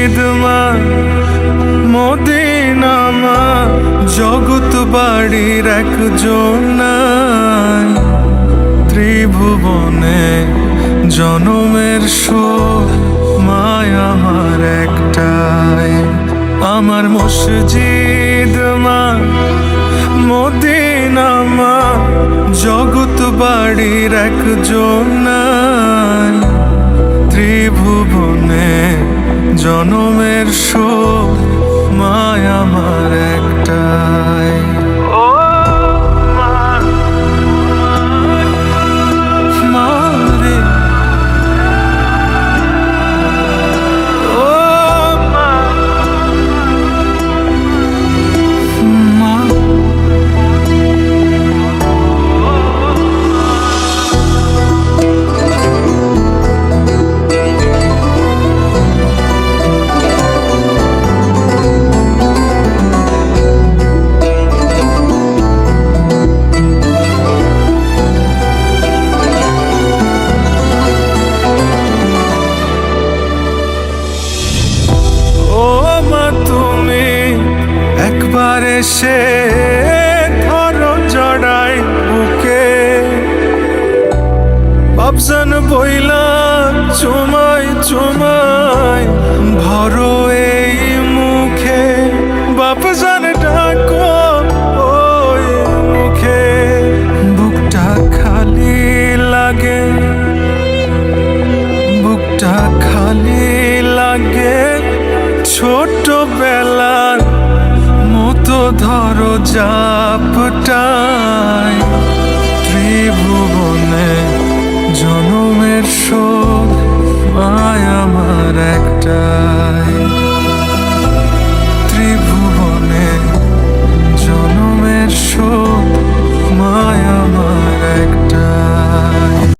মসজিদ মা মদিনা মা, জগৎ বাড়ির একজন নাই। ত্রিভুবনে জনমের শোক মায় আমার একটাই। আমার মসজিদ মা মদিনা মা, জগৎ বাড়ির একজন নাই। ত্রিভুবনে জনমের শোক মায় আমার একটাই। একবার এসে ধরো জড়াই বুকে, বাপজান বইলা চুমাই চুমাই ভরো এই মুখে। বাপজান ডাকো ওই মুখে, বুকটা খালি লাগে, বুকটা খালি লাগে। ছোটবেলার মতো ধরো জাপটাই। ত্রিভুবনে জনমের শোক মায় আমার একটাই।